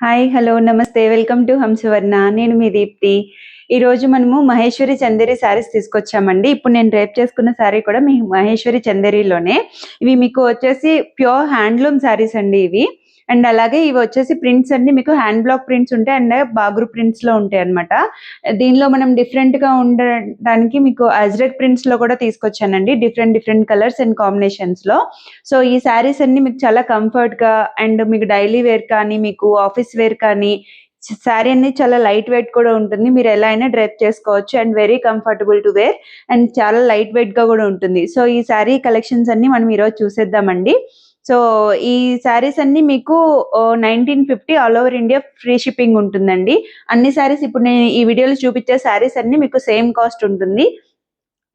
Hi, hello, నమస్తే. Welcome to Hamsavarna. నేను మీ దీప్తి. ఈరోజు మనము మహేశ్వరి చందేరి శారీస్ తీసుకొచ్చామండి. ఇప్పుడు నేను రేపు చేసుకున్న శారీ కూడా మీ మహేశ్వరి చందేరిలోనే. ఇవి మీకు వచ్చేసి ప్యూర్ హ్యాండ్లూమ్ శారీస్ అండి ఇవి. అండ్ అలాగే ఇవి వచ్చేసి ప్రింట్స్ అండి మీకు హ్యాండ్ బ్లాక్ ప్రింట్స్ ఉంటాయి అండ్ బాగ్రూ ప్రింట్స్లో ఉంటాయి అనమాట. దీనిలో మనం డిఫరెంట్గా ఉండడానికి మీకు అజ్రక్ ప్రింట్స్లో కూడా తీసుకొచ్చానండి, డిఫరెంట్ డిఫరెంట్ కలర్స్ అండ్ కాంబినేషన్స్లో. సో ఈ శారీస్ అన్ని మీకు చాలా కంఫర్ట్గా అండ్ మీకు డైలీ వేర్ కానీ మీకు ఆఫీస్ వేర్ కానీ శారీ అనేది చాలా లైట్ వెయిట్ కూడా ఉంటుంది. మీరు ఎలా అయినా డ్రెప్ చేసుకోవచ్చు and very comfortable to wear and చాలా లైట్ వెయిట్గా కూడా ఉంటుంది. సో ఈ శారీ కలెక్షన్స్ అన్ని మనం ఈరోజు చూసేద్దామండి. సో ఈ శారీస్ అన్ని మీకు 1950 all over India free shipping ఉంటుందండి. అన్ని శారీస్ ఇప్పుడు నేను ఈ వీడియోలో చూపించే శారీస్ అన్ని మీకు సేమ్ కాస్ట్ ఉంటుంది.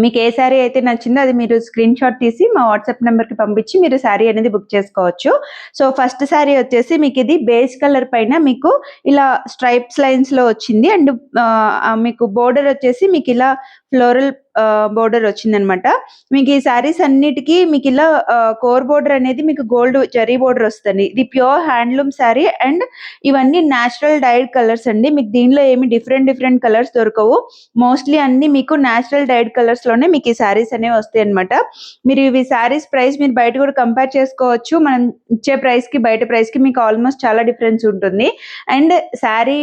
మీకు ఏ శారీ అయితే నచ్చిందో అది మీరు స్క్రీన్ షాట్ తీసి మా వాట్సాప్ నెంబర్కి పంపించి మీరు శారీ అనేది బుక్ చేసుకోవచ్చు. సో ఫస్ట్ శారీ వచ్చేసి మీకు ఇది బేస్ కలర్ పైన మీకు ఇలా స్ట్రైప్స్ లైన్స్లో వచ్చింది అండ్ మీకు బోర్డర్ వచ్చేసి మీకు ఇలా ఫ్లోరల్ బోర్డర్ వచ్చిందనమాట. మీకు ఈ శారీస్ అన్నిటికీ మీకు ఇలా కోర్ బోర్డర్ అనేది మీకు గోల్డ్ జరీ బోర్డర్ వస్తుంది. ఇది ప్యూర్ హ్యాండ్లూమ్ శారీ అండ్ ఇవన్నీ న్యాచురల్ డైడ్ కలర్స్ అండి. మీకు దీనిలో ఏమి డిఫరెంట్ కలర్స్ దొరకవు. మోస్ట్లీ అన్ని మీకు న్యాచురల్ డైడ్ కలర్స్ లోనే మీకు ఈ శారీస్ అనేవి వస్తాయి అనమాట. మీరు ఇవి శారీస్ ప్రైస్ మీరు బయట కూడా కంపేర్ చేసుకోవచ్చు. మనం ఇచ్చే ప్రైస్ కి బయట ప్రైస్ కి మీకు ఆల్మోస్ట్ చాలా డిఫరెన్స్ ఉంటుంది. అండ్ శారీ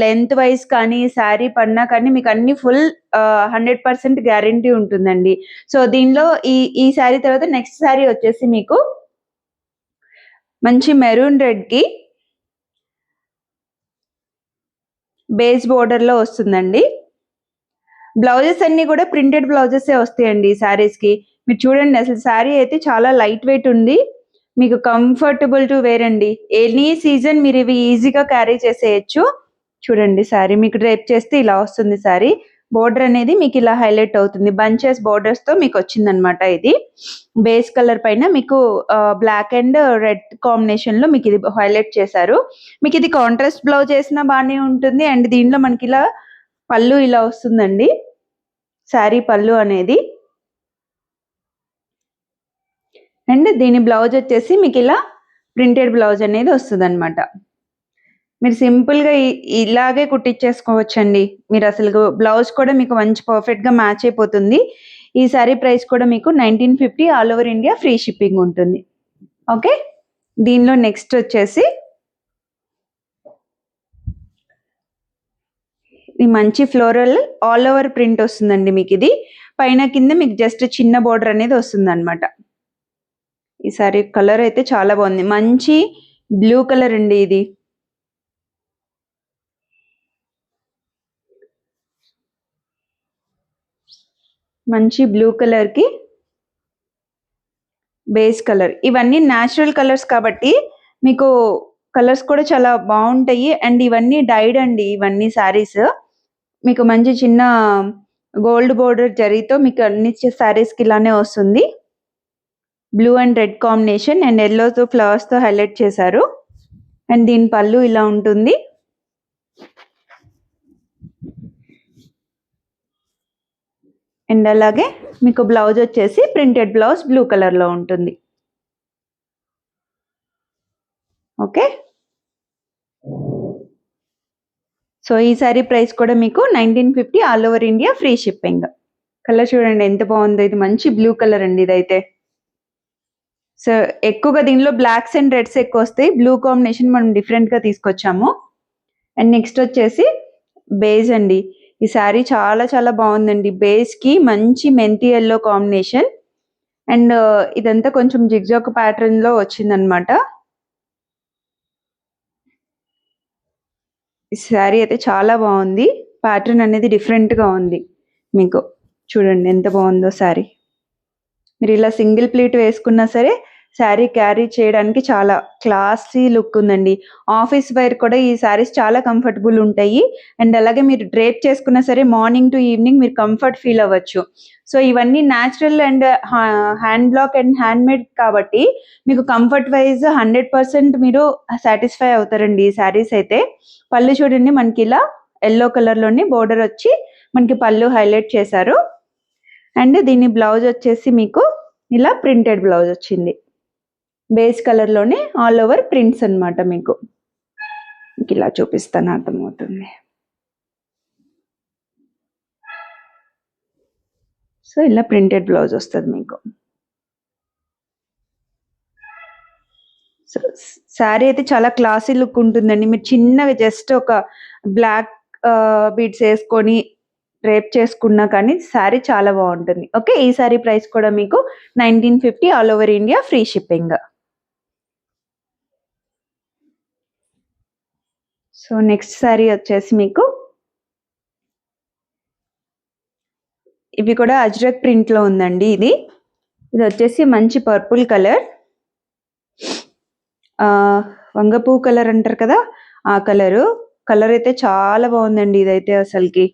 లెంత్ వైజ్ కానీ శారీ పన్నా కానీ మీకు అన్ని ఫుల్ 100% గ్యారంటీ ఉంటుందండి. సో దీనిలో ఈ శారీ తర్వాత నెక్స్ట్ శారీ వచ్చేసి మీకు మంచి మెరూన్ రెడ్ కి బేస్ బోర్డర్ లో వస్తుందండి. బ్లౌజెస్ అన్ని కూడా ప్రింటెడ్ బ్లౌజెస్ వస్తాయండి ఈ శారీస్ కి. మీరు చూడండి, అసలు శారీ అయితే చాలా లైట్ వెయిట్ ఉంది, మీకు కంఫర్టబుల్ టు వేర్ అండి. ఎనీ సీజన్ మీరు ఇవి ఈజీగా క్యారీ చేసేయచ్చు. చూడండి, శారీ మీకు డ్రేప్ చేస్తే ఇలా వస్తుంది. శారీ బోర్డర్ అనేది మీకు ఇలా హైలైట్ అవుతుంది, బంచెస్ బోర్డర్స్ తో మీకు వచ్చిందనమాట. ఇది బేస్ కలర్ పైన మీకు బ్లాక్ అండ్ రెడ్ కాంబినేషన్ లో మీకు ఇది హైలైట్ చేశారు. మీకు ఇది కాంట్రాస్ట్ బ్లౌజ్ వేసినా బాగానే ఉంటుంది అండ్ దీనిలో మనకి ఇలా పళ్ళు ఇలా వస్తుందండి, శారీ పళ్ళు అనేది. అండ్ దీని బ్లౌజ్ వచ్చేసి మీకు ఇలా ప్రింటెడ్ బ్లౌజ్ అనేది వస్తుంది అనమాట. మీరు సింపుల్గా ఇలాగే కుట్టించేసుకోవచ్చండి. మీరు అసలు బ్లౌజ్ కూడా మీకు మంచి పర్ఫెక్ట్గా మ్యాచ్ అయిపోతుంది. ఈ శారీ ప్రైస్ కూడా మీకు 1950 all over India free shipping ఉంటుంది. ఓకే, దీనిలో నెక్స్ట్ వచ్చేసి ఈ మంచి ఫ్లోరల్ ఆల్ ఓవర్ ప్రింట్ వస్తుందండి. మీకు ఇది పైన కింద మీకు జస్ట్ చిన్న బోర్డర్ అనేది వస్తుంది అనమాట. ఈ సారీ కలర్ అయితే చాలా బాగుంది, మంచి బ్లూ కలర్ అండి. ఇది మంచి బ్లూ కలర్ కి బేస్ కలర్. ఇవన్నీ న్యాచురల్ కలర్స్ కాబట్టి మీకు కలర్స్ కూడా చాలా బాగుంటాయి. అండ్ ఇవన్నీ డైడ్ అండి. ఇవన్నీ శారీస్ మీకు మంచి చిన్న గోల్డ్ బోర్డర్ జరీతో మీకు అన్ని శారీస్ కి ఇలానే వస్తుంది. Blue and red combination and ఎల్లోతో ఫ్లవర్స్ తో హైలైట్ చేశారు. అండ్ దీని పళ్ళు ఇలా ఉంటుంది. అండ్ అలాగే మీకు బ్లౌజ్ వచ్చేసి ప్రింటెడ్ బ్లౌజ్ బ్లూ కలర్ లో ఉంటుంది. ఓకే, సో ఈ సారీ ప్రైస్ కూడా మీకు 1950 all over India free shipping. Colour చూడండి ఎంత బాగుందో, ఇది మంచి బ్లూ కలర్ అండి ఇదైతే. సో ఎక్కువగా దీనిలో బ్లాక్స్ అండ్ రెడ్స్ ఎక్కువ వస్తాయి, బ్లూ కాంబినేషన్ మనం డిఫరెంట్ గా తీసుకొచ్చాము. అండ్ నెక్స్ట్ వచ్చేసి బేజ్ అండి. ఈ శారీ చాలా చాలా బాగుందండి. బేస్ కి మంచి మెంతి ఎల్లో కాంబినేషన్ అండ్ ఇదంతా కొంచెం జిగ్జాగ్ ప్యాటర్న్ లో వచ్చిందనమాట. ఈ శారీ అయితే చాలా బాగుంది, ప్యాటర్న్ అనేది డిఫరెంట్ గా ఉంది. మీకు చూడండి ఎంత బాగుందో శారీ. మీరు ఇలా సింగిల్ ప్లీట్ వేసుకున్నా సరే శారీ క్యారీ చేయడానికి చాలా క్లాసీ లుక్ ఉందండి. ఆఫీస్ వేర్ కూడా ఈ శారీస్ చాలా కంఫర్టబుల్ ఉంటాయి. అండ్ అలాగే మీరు డ్రేప్ చేసుకున్నా సరే మార్నింగ్ టు ఈవినింగ్ మీరు కంఫర్ట్ ఫీల్ అవ్వచ్చు. సో ఇవన్నీ natural and hand black and hand made కాబట్టి మీకు కంఫర్ట్ వైజ్ 100% మీరు సాటిస్ఫై అవుతారండి ఈ శారీస్ అయితే. పళ్ళు చూడండి, మనకి ఇలా ఎల్లో కలర్ లోని బోర్డర్ వచ్చి మనకి పళ్ళు హైలైట్ చేశారు. అండ్ దీని బ్లౌజ్ వచ్చేసి మీకు ఇలా ప్రింటెడ్ బ్లౌజ్ వచ్చింది, బేస్ కలర్ లోనే ఆల్ ఓవర్ ప్రింట్స్ అన్నమాట. మీకు మీకు ఇలా చూపిస్తాను, అర్థమవుతుంది. సో ఇలా ప్రింటెడ్ బ్లౌజ్ వస్తుంది మీకు. సో శారీ అయితే చాలా క్లాసీ లుక్ ఉంటుందండి. మీరు చిన్నగా జస్ట్ ఒక బ్లాక్ బీడ్స్ వేసుకొని రేప్ చేసుకున్నా కానీ శారీ చాలా బాగుంటుంది. ఓకే, ఈ శారీ ప్రైస్ కూడా మీకు 1950 all over India, free shipping. So next sari వచ్చేసి మీకు ఇవి కూడా అజ్రక్ ప్రింట్ లో ఉందండి. ఇది వచ్చేసి మంచి పర్పుల్ కలర్, వంగపూ కలర్ అంటారు కదా, ఆ కలర్ అయితే చాలా బాగుందండి. ఇదైతే అసలుకి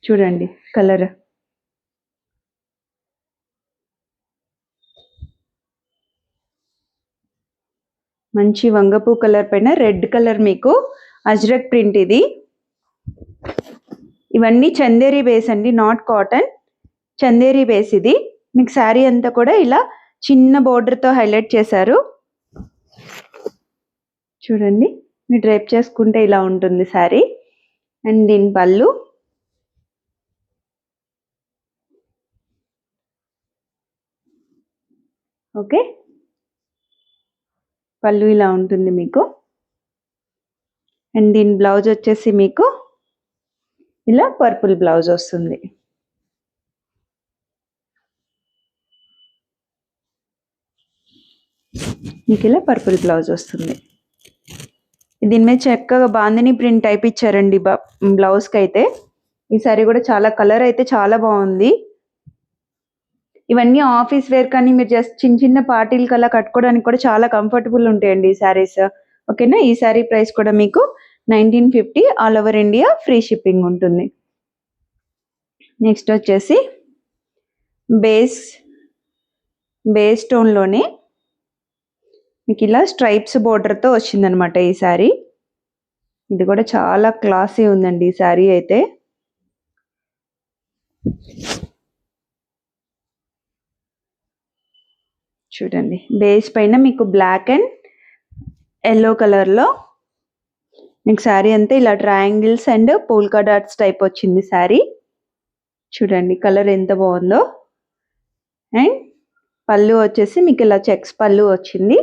చూడండి కలర్, మంచి వంగపూ కలర్ పైన రెడ్ కలర్ మీకు అజ్రక్ ప్రింట్. ఇవన్నీ చందేరి బేస్ అండి, నాట్ కాటన్, చందేరి బేస్. ఇది మీకు శారీ అంతా కూడా ఇలా చిన్న బోర్డర్తో హైలైట్ చేశారు. చూడండి, మీరు డ్రైప్ చేసుకుంటే ఇలా ఉంటుంది శారీ. అండ్ దీని పళ్ళు, ఓకే, పళ్ళు ఇలా ఉంటుంది మీకు. అండ్ దీని బ్లౌజ్ వచ్చేసి మీకు ఇలా పర్పుల్ బ్లౌజ్ వస్తుంది. మీకు ఇలా పర్పుల్ బ్లౌజ్ వస్తుంది. దీని మీద చక్కగా బాందిని ప్రింట్ టైప్ ఇచ్చారండి బ్లౌజ్కి అయితే. ఈ సారీ కూడా చాలా కలర్ అయితే చాలా బాగుంది. ఇవన్నీ ఆఫీస్ వేర్ కానీ మీరు జస్ట్ చిన్న చిన్న పార్టీలకు అలా కట్టుకోవడానికి కూడా చాలా కంఫర్టబుల్ ఉంటాయండి ఈ శారీస్. ఓకేనా, ఈ శారీ ప్రైస్ కూడా మీకు 1950 all over India, free shipping ఉంటుంది. నెక్స్ట్ వచ్చేసి బేస్ స్టోన్లోనే మీకు ఇలా స్ట్రైప్స్ బోర్డర్తో వచ్చిందనమాట ఈ శారీ. ఇది కూడా చాలా క్లాసీ ఉందండి ఈ శారీ అయితే. చూడండి, బేస్ పైన మీకు బ్లాక్ అండ్ ఎల్లో కలర్లో మీకు శారీ అంతా ఇలా triangles and polka dots type వచ్చింది శారీ. చూడండి కలర్ ఎంత బాగుందో. అండ్ పళ్ళు వచ్చేసి మీకు ఇలా చెక్స్ పళ్ళు వచ్చింది.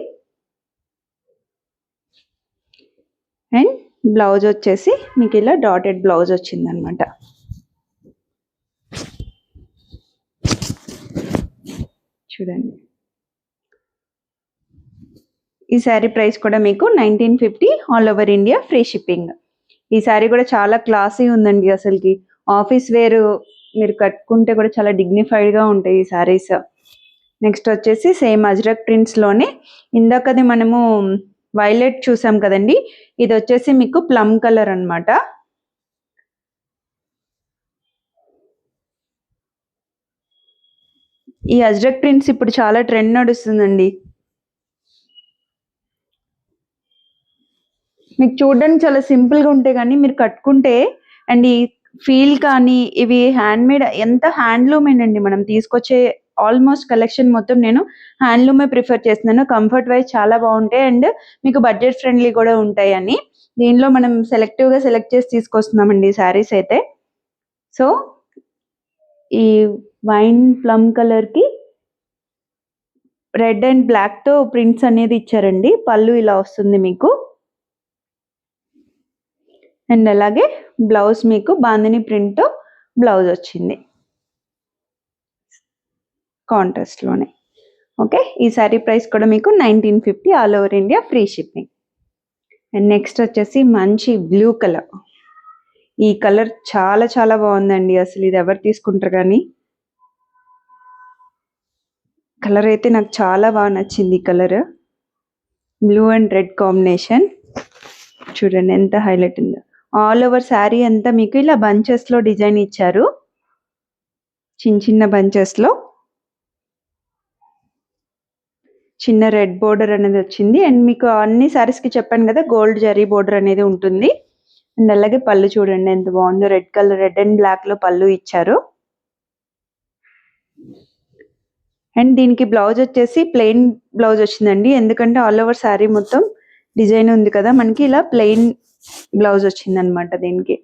అండ్ బ్లౌజ్ వచ్చేసి మీకు ఇలా డాటెడ్ బ్లౌజ్ వచ్చింది అనమాట. చూడండి, ఈ శారీ ప్రైస్ కూడా మీకు 1950 all over India, free shipping. ఈ శారీ కూడా చాలా క్లాసీ ఉందండి అసలుకి. ఆఫీస్ వేర్ మీరు కట్టుకుంటే కూడా చాలా డిగ్నిఫైడ్గా ఉంటాయి ఈ శారీస్. నెక్స్ట్ వచ్చేసి సేమ్ అజ్రక్ ప్రింట్స్లోనే ఇందాకది మనము వైలెట్ చూసాం కదండి, ఇది వచ్చేసి మీకు ప్లమ్ కలర్ అనమాట. ఈ అజ్రక్ ప్రింట్స్ ఇప్పుడు చాలా ట్రెండ్ నడుస్తుందండి. మీకు చూడడానికి చాలా సింపుల్గా ఉంటాయి కానీ మీరు కట్టుకుంటే అండ్ ఈ ఫీల్ కానీ ఇవి హ్యాండ్మేడ్, ఎంత హ్యాండ్లూమేనండి. మనం తీసుకొచ్చే ఆల్మోస్ట్ కలెక్షన్ మొత్తం నేను హ్యాండ్లూమే ప్రిఫర్ చేస్తున్నాను. కంఫర్ట్ వైజ్ చాలా బాగుంటాయి అండ్ మీకు బడ్జెట్ ఫ్రెండ్లీ కూడా ఉంటాయి అని దీనిలో మనం సెలెక్టివ్గా సెలెక్ట్ చేసి తీసుకొస్తున్నామండి శారీస్ అయితే. సో ఈ వైన్ ప్లమ్ కలర్కి రెడ్ అండ్ బ్లాక్తో ప్రింట్స్ అనేది ఇచ్చారండి. పళ్ళు ఇలా వస్తుంది మీకు. అండ్ అలాగే బ్లౌజ్ మీకు బాందిని ప్రింట్తో బ్లౌజ్ వచ్చింది కాంట్రాస్ట్లోనే. ఓకే, ఈ శారీ ప్రైస్ కూడా మీకు 1950 all over India, free shipping. And next వచ్చేసి మంచి బ్లూ కలర్. ఈ కలర్ చాలా చాలా బాగుందండి అసలు. ఇది ఎవరు తీసుకుంటారు కానీ కలర్ అయితే నాకు చాలా బాగా నచ్చింది. ఈ colour blue and red combination. చూడండి ఎంత హైలైట్ ఉందో. ఆల్ ఓవర్ శారీ అంతా మీకు ఇలా బంచెస్లో డిజైన్ ఇచ్చారు, చిన్న చిన్న బంచెస్లో. చిన్న రెడ్ బోర్డర్ అనేది వచ్చింది. అండ్ మీకు అన్ని శారీస్కి చెప్పాను కదా గోల్డ్ జరీ బోర్డర్ అనేది ఉంటుంది. అండ్ అలాగే పళ్ళు చూడండి ఎంత బాగుందో. రెడ్ కలర్, రెడ్ అండ్ బ్లాక్లో పళ్ళు ఇచ్చారు. అండ్ దీనికి బ్లౌజ్ వచ్చేసి ప్లెయిన్ బ్లౌజ్ వచ్చిందండి, ఎందుకంటే ఆల్ ఓవర్ శారీ మొత్తం డిజైన్ ఉంది కదా, మనకి ఇలా ప్లెయిన్ బ్లౌజ్ వచ్చింది అనమాట. దీనికి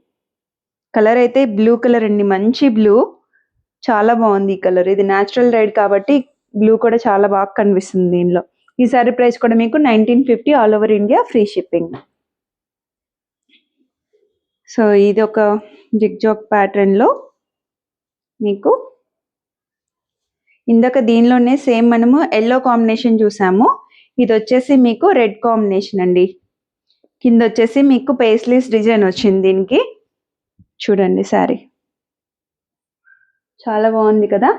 కలర్ అయితే బ్లూ కలర్ అండి, మంచి బ్లూ, చాలా బాగుంది ఈ కలర్. ఇది న్యాచురల్ రెడ్ కాబట్టి బ్లూ కూడా చాలా బాగా కనిపిస్తుంది దీనిలో. ఈ సారీ ప్రైస్ కూడా మీకు 1950, all over India free shipping. So ఇది ఒక జిగ్జాగ్ ప్యాటర్న్ లో మీకు ఇందాక దీనిలోనే సేమ్ మనము ఎల్లో కాంబినేషన్ చూసాము, ఇది వచ్చేసి మీకు రెడ్ కాంబినేషన్ అండి. కింద వచ్చేసి మీకు పేస్లీస్ డిజైన్ వచ్చింది దీనికి. చూడండి శారీ చాలా బాగుంది కదా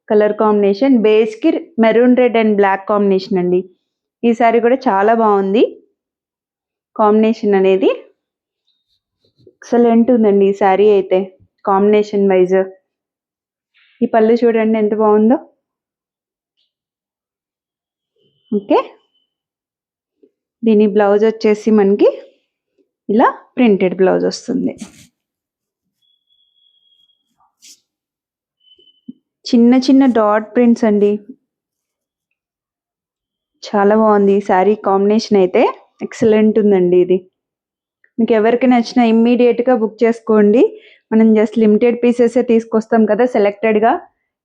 కలర్ కాంబినేషన్. బేస్ కి maroon red and black combination అండి. ఈ శారీ కూడా చాలా బాగుంది కాంబినేషన్ అనేది, ఎక్సలెంట్ ఉందండి ఈ శారీ అయితే కాంబినేషన్ వైజ్. ఈ పళ్ళు చూడండి ఎంత బాగుందో. ఓకే, దీని బ్లౌజ్ వచ్చేసి మనకి ఇలా ప్రింటెడ్ బ్లౌజ్ వస్తుంది. చిన్న చిన్న డాట్ ప్రింట్స్ అండి, చాలా బాగుంది ఈ శారీ కాంబినేషన్ అయితే, ఎక్సలెంట్ ఉందండి ఇది. మీకు ఎవరికి నచ్చినా ఇమ్మీడియట్గా బుక్ చేసుకోండి. మనం జస్ట్ లిమిటెడ్ పీసెస్ తీసుకొస్తాం కదా సెలెక్టెడ్గా,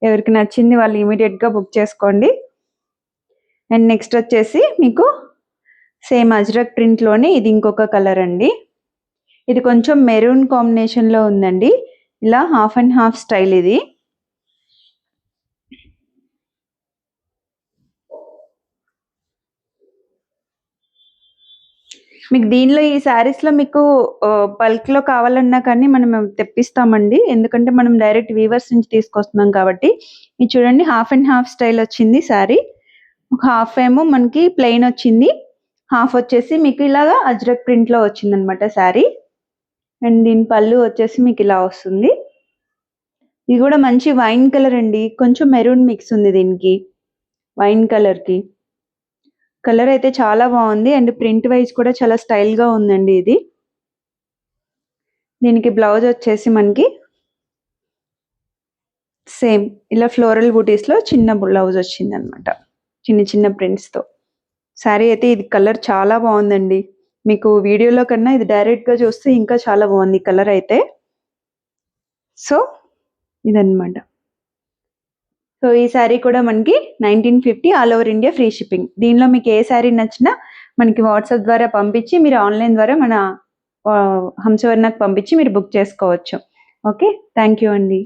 ఎవరికి నచ్చింది వాళ్ళు ఇమీడియట్గా బుక్ చేసుకోండి. అండ్ నెక్స్ట్ వచ్చేసి మీకు సేమ్ అజ్రక్ ప్రింట్లోనే ఇది ఇంకొక కలర్ అండి. ఇది కొంచెం మెరూన్ కాంబినేషన్లో ఉందండి, ఇలా హాఫ్ అండ్ హాఫ్ స్టైల్. ఇది మీకు దీనిలో ఈ శారీస్లో మీకు బల్క్లో కావాలన్నా కానీ మనం తెప్పిస్తామండి, ఎందుకంటే మనం డైరెక్ట్ వీవర్స్ నుంచి తీసుకొస్తున్నాం కాబట్టి. ఇది చూడండి హాఫ్ అండ్ హాఫ్ స్టైల్ వచ్చింది శారీ. ఒక హాఫ్ ఏమో మనకి ప్లెయిన్ వచ్చింది, హాఫ్ వచ్చేసి మీకు ఇలాగా అజ్రక్ ప్రింట్లో వచ్చింది అనమాట శారీ. అండ్ దీని పళ్ళు వచ్చేసి మీకు ఇలా వస్తుంది. ఇది కూడా మంచి వైన్ కలర్ అండి, కొంచెం మెరూన్ మిక్స్ ఉంది దీనికి, వైన్ కలర్కి. కలర్ అయితే చాలా బాగుంది అండ్ ప్రింట్ వైజ్ కూడా చాలా స్టైల్గా ఉందండి ఇది. దీనికి బ్లౌజ్ వచ్చేసి మనకి సేమ్ ఇలా ఫ్లోరల్ బూటీస్లో చిన్న బ్లౌజ్ వచ్చింది అనమాట, చిన్న చిన్న ప్రింట్స్తో. శారీ అయితే ఇది కలర్ చాలా బాగుందండి, మీకు వీడియోలో కన్నా ఇది డైరెక్ట్గా చూస్తే ఇంకా చాలా బాగుంది కలర్ అయితే. సో ఇదన్నమాట. సో ఈ శారీ కూడా మనకి 1950, all over India free shipping. దీనిలో మీకు ఏ శారీ నచ్చినా మనకి వాట్సాప్ ద్వారా పంపించి, మీరు ఆన్లైన్ ద్వారా మన హంసవర్ణకు పంపించి మీరు బుక్ చేసుకోవచ్చు. ఓకే, థ్యాంక్ యూ అండి.